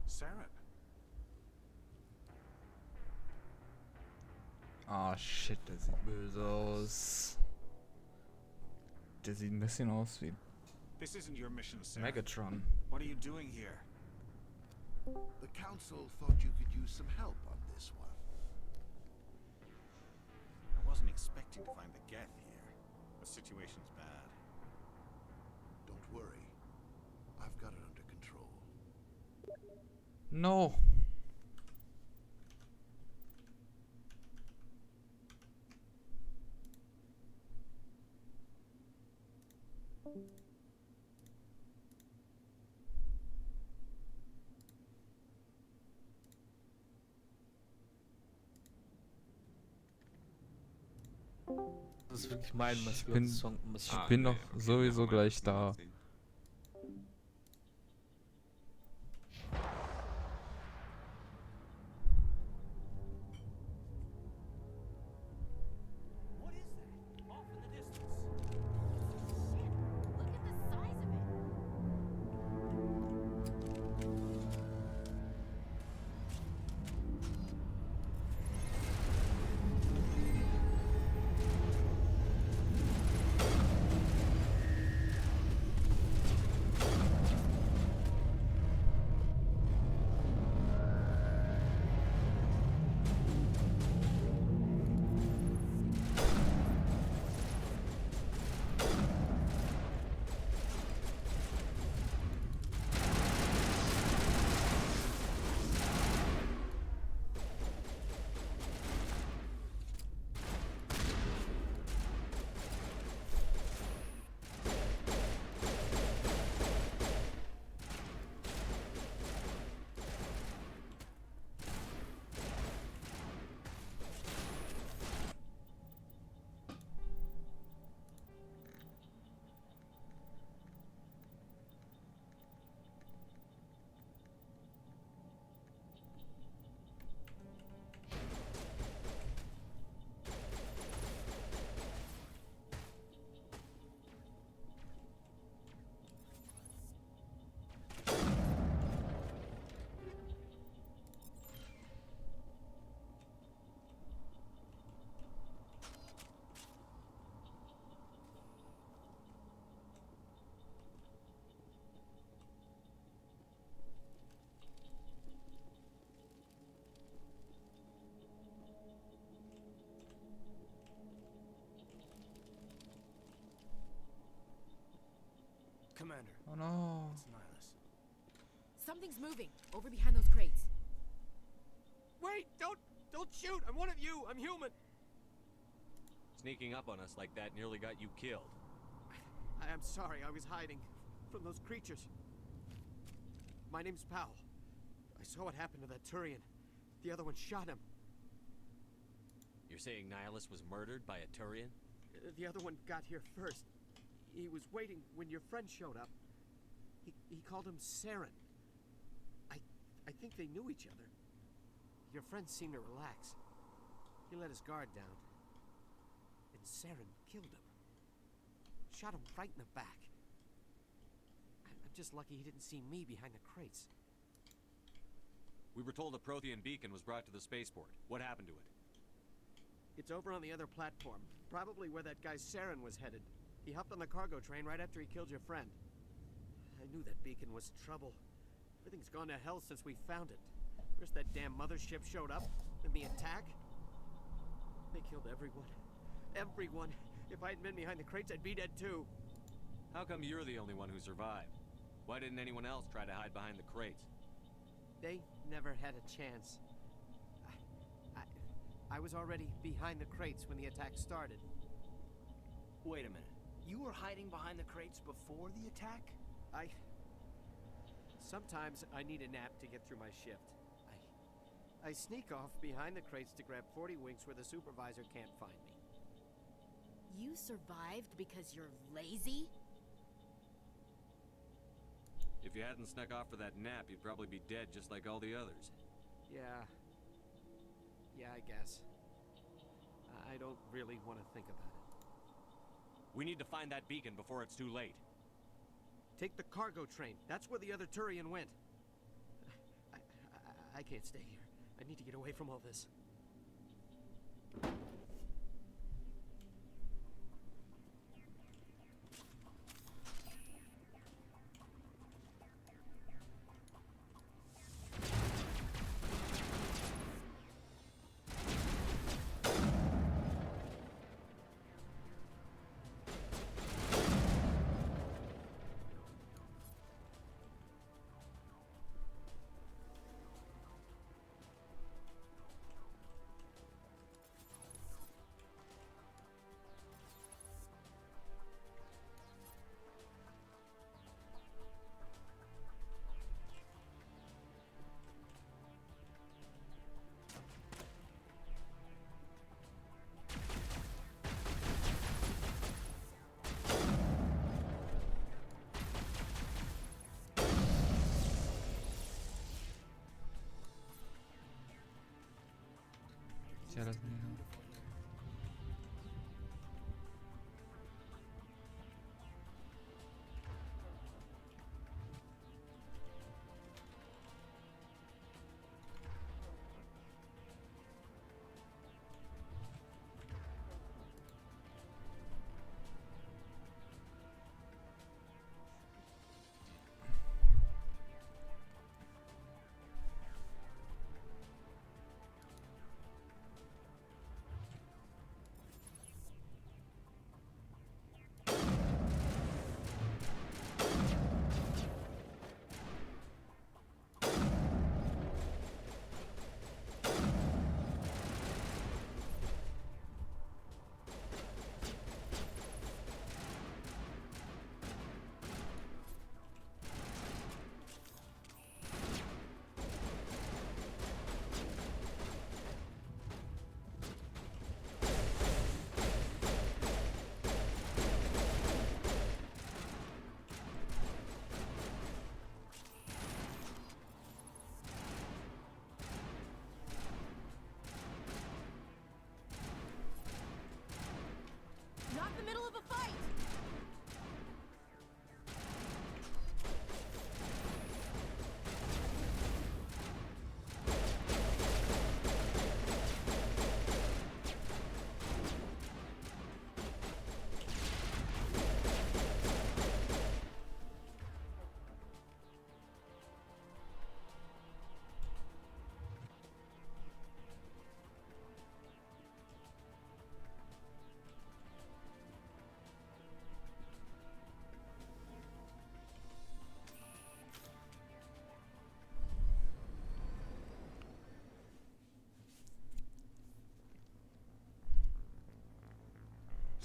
Sarah. Ah, shit, der sieht böse aus. Der sieht ein bisschen aus wie This isn't your mission, Sarah. Megatron. What are you doing here? The council thought you could use some help on this one. I wasn't expecting to find the geth here. The situation's bad. Don't worry. I've got it under control. No. Das ist wirklich mein Ich bin Song. doch sowieso gleich da. What is that? Off in the distance. Look at the size of it. Commander. Oh no. It's Nihilus. Something's moving over behind those crates. Wait! Don't shoot! I'm one of you! I'm human! Sneaking up on us like that nearly got you killed. I am sorry, I was hiding from those creatures. My name's Powell. I saw what happened to that Turian. The other one shot him. You're saying Nihilus was murdered by a Turian? The other one got here first. He was waiting when your friend showed up. He called him Saren. I think they knew each other. Your friend seemed to relax. He let his guard down. And Saren killed him. Shot him right in the back. I'm just lucky he didn't see me behind the crates. We were told a Prothean beacon was brought to the spaceport. What happened to it? It's over on the other platform. Probably where that guy Saren was headed. He hopped on the cargo train right after he killed your friend. I knew that beacon was trouble. Everything's gone to hell since we found it. First that damn mothership showed up, then the attack. They killed everyone. Everyone. If I hadn't been behind the crates, I'd be dead too. How come you're the only one who survived? Why didn't anyone else try to hide behind the crates? They never had a chance. I was already behind the crates when the attack started. Wait a minute. You were hiding behind the crates before the attack? Sometimes I need a nap to get through my shift. I sneak off behind the crates to grab 40 winks where the supervisor can't find me. You survived because you're lazy? If you hadn't snuck off for that nap, you'd probably be dead just like all the others. Yeah, I guess. I don't really want to think about it. We need to find that beacon before it's too late. Take the cargo train. That's where the other Turian went. I can't stay here. I need to get away from all this.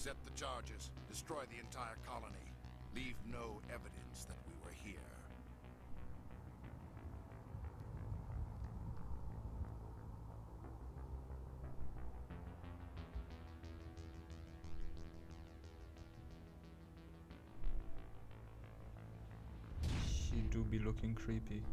Accept the charges. Destroy the entire colony. Leave no evidence that we were here. She do be looking creepy.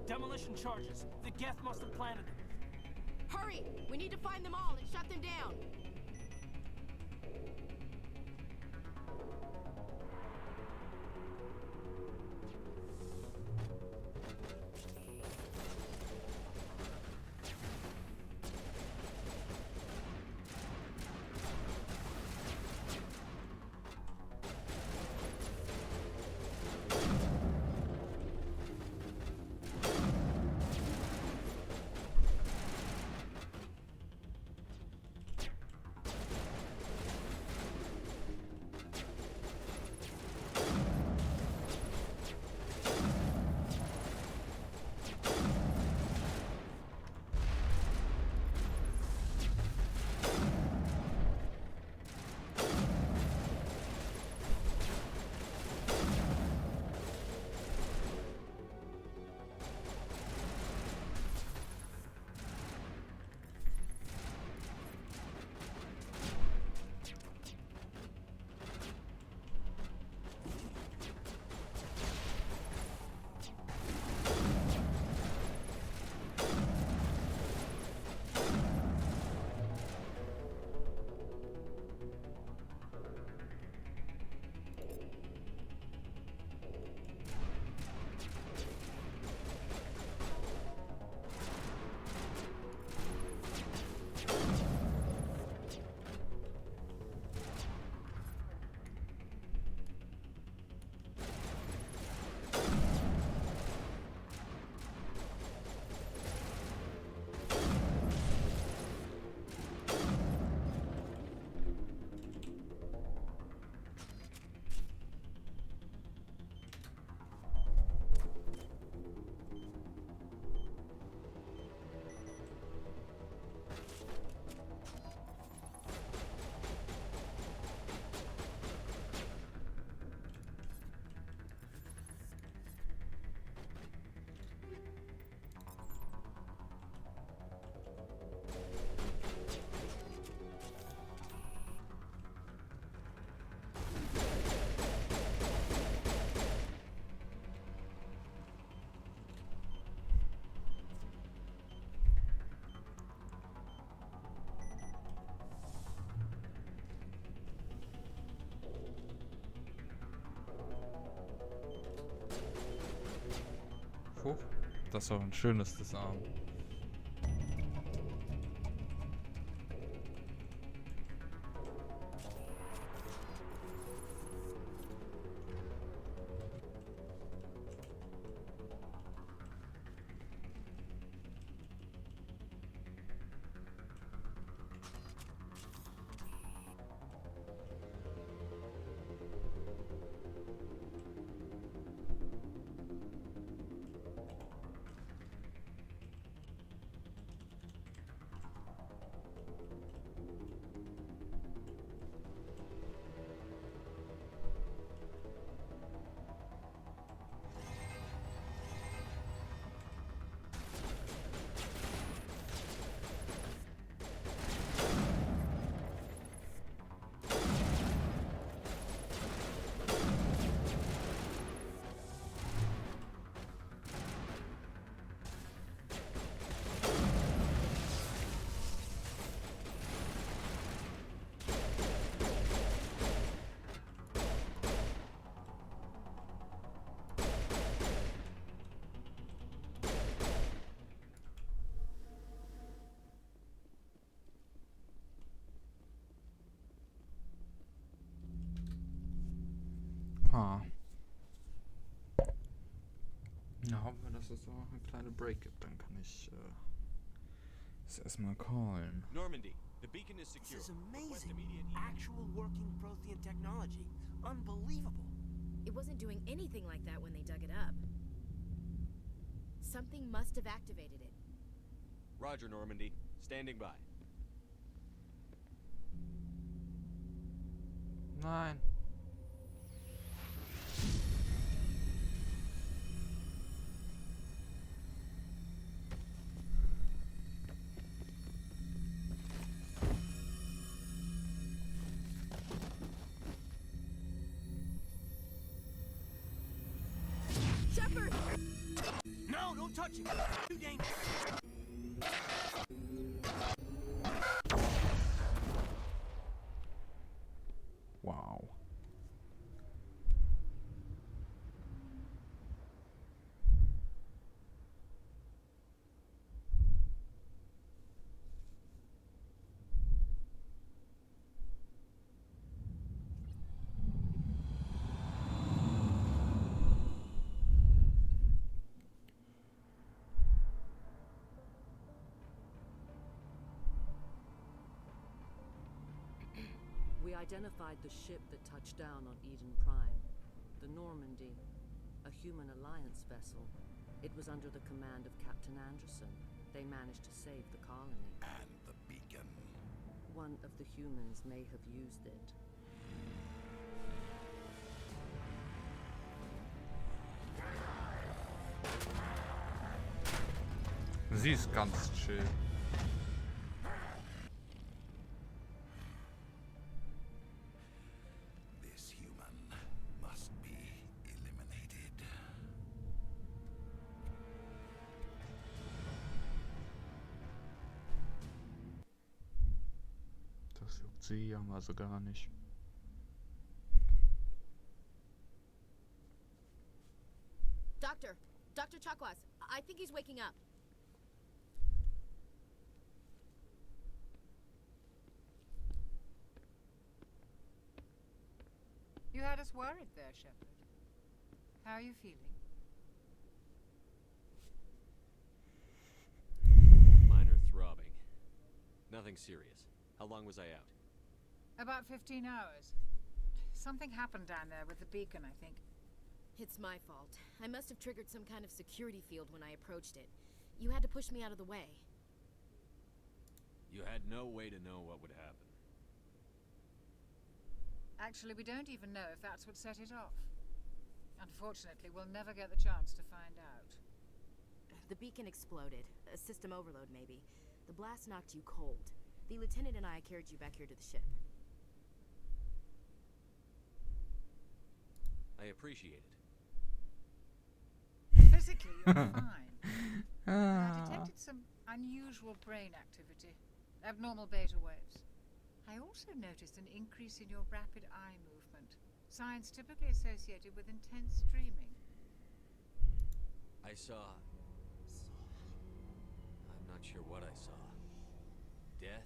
Demolition charges. The Geth must have planted them. Hurry! We need to find them all and shut them down. Puh, das war ein schönes Design. Ha. Na, hoffen wir, dass es so eine kleine Break gibt. Dann kann ich es erstmal callen. Normandy, the beacon is secure. This is amazing. Actual working Prothean technology. Unbelievable. It wasn't doing anything like that when they dug it up. Something must have activated it. Roger, Normandy. Standing by. Nein. Shepard! No, don't touch it. Too dangerous. Wow. We identified the ship that touched down on Eden Prime. The Normandy. A human alliance vessel. It was under the command of Captain Anderson. They managed to save the colony. And the beacon. One of the humans may have used it. Sie ist ganz chill. This human must be eliminated. Das juckt sie also gar nicht. Dr. Chakwas, I think he's waking up. You had us worried there, Shepard. How are you feeling? Minor throbbing. Nothing serious. How long was I out? About 15 hours. Something happened down there with the beacon, I think. It's my fault. I must have triggered some kind of security field when I approached it. You had to push me out of the way. You had no way to know what would happen. Actually, we don't even know if that's what set it off. Unfortunately, we'll never get the chance to find out. The beacon exploded. A system overload, maybe. The blast knocked you cold. The lieutenant and I carried you back here to the ship. I appreciate it. Physically, you're fine. I detected some unusual brain activity. Abnormal beta waves. I also noticed an increase in your rapid eye movement. Signs typically associated with intense dreaming. I saw... I'm not sure what I saw. Death?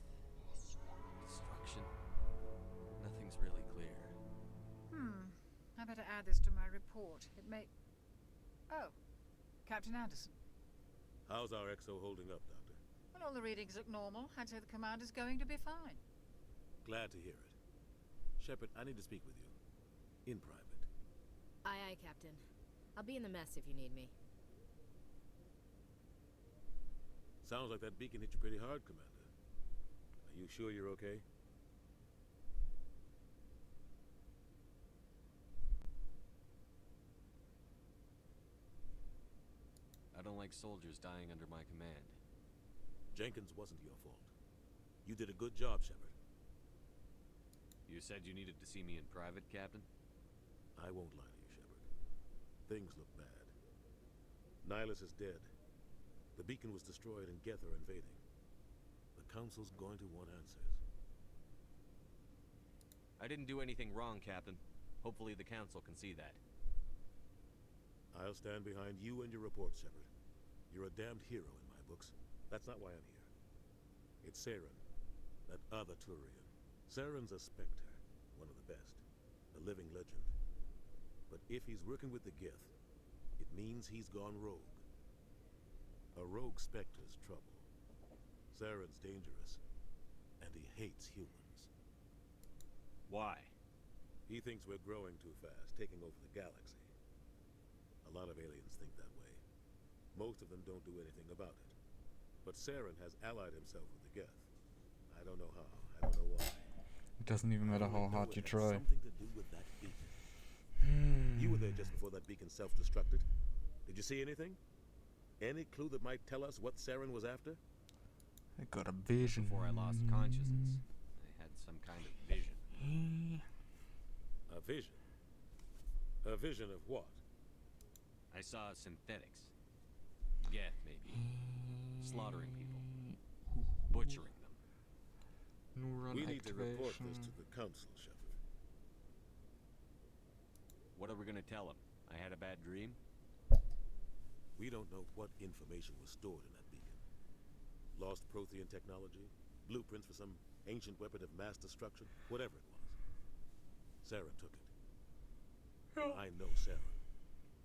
Destruction? Nothing's really clear. I better add this to my report. It may... Oh, Captain Anderson. How's our XO holding up, Doctor? Well, all the readings look normal. I'd say the commander's going to be fine. Glad to hear it. Shepard, I need to speak with you. In private. Aye, Captain. I'll be in the mess if you need me. Sounds like that beacon hit you pretty hard, Commander. Are you sure you're okay? I don't like soldiers dying under my command. Jenkins wasn't your fault. You did a good job, Shepard. You said you needed to see me in private, Captain? I won't lie to you, Shepard. Things look bad. Nihilus is dead. The beacon was destroyed and Geth are invading. The Council's going to want answers. I didn't do anything wrong, Captain. Hopefully the Council can see that. I'll stand behind you and your report, Shepard. You're a damned hero in my books. That's not why I'm here. It's Saren, that other Turian. Saren's a Spectre, one of the best. A living legend. But if he's working with the Geth, it means he's gone rogue. A rogue Spectre's trouble. Saren's dangerous, and he hates humans. Why? He thinks we're growing too fast, taking over the galaxy. A lot of aliens think that way. Most of them don't do anything about it. But Saren has allied himself with the Geth. I don't know how, I don't know why. It doesn't even matter how hard you try. Something to do with that beacon. You were there just before that beacon self-destructed. Did you see anything? Any clue that might tell us what Saren was after? I got a vision. Before I lost consciousness, I had some kind of vision. A vision? A vision of what? I saw synthetics. Geth, maybe. Slaughtering people. Butchering them. Neuron We need to report activation. this to the council, Shepard. What are we gonna tell him? I had a bad dream? We don't know what information was stored in that beacon. Lost Prothean technology, blueprints for some ancient weapon of mass destruction, whatever it was. Saren took it. I know Saren.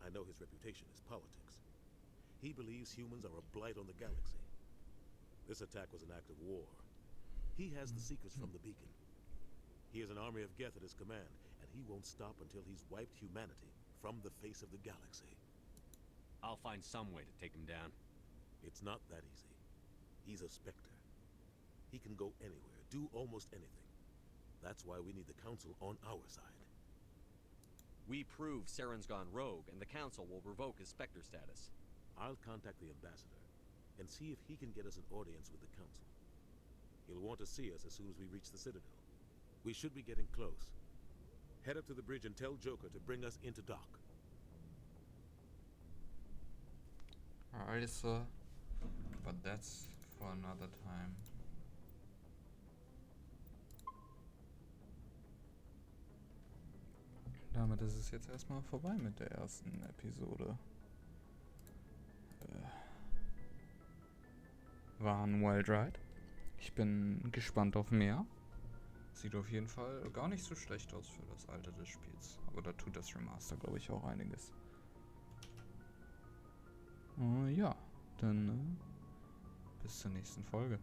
I know his reputation is politics. He believes humans are a blight on the galaxy. This attack was an act of war. He has the secrets from the beacon. He has an army of Geth at his command, and he won't stop until he's wiped humanity from the face of the galaxy. I'll find some way to take him down. It's not that easy. He's a Spectre. He can go anywhere, do almost anything. That's why we need the Council on our side. We prove Saren's gone rogue, and the Council will revoke his Spectre status. I'll contact the ambassador and see if he can get us an audience with the Council. He'll want to see us as soon as we reach the Citadel. We should be getting close. Head up to the bridge and tell Joker to bring us into dock. Alright, sir. But that's for another time. Damit ist es jetzt erstmal vorbei mit der ersten Episode. War ein Wild Ride. Ich bin gespannt auf mehr. Sieht auf jeden Fall gar nicht so schlecht aus für das Alter des Spiels. Aber da tut das Remaster, glaube ich, auch einiges. Ja, dann bis zur nächsten Folge.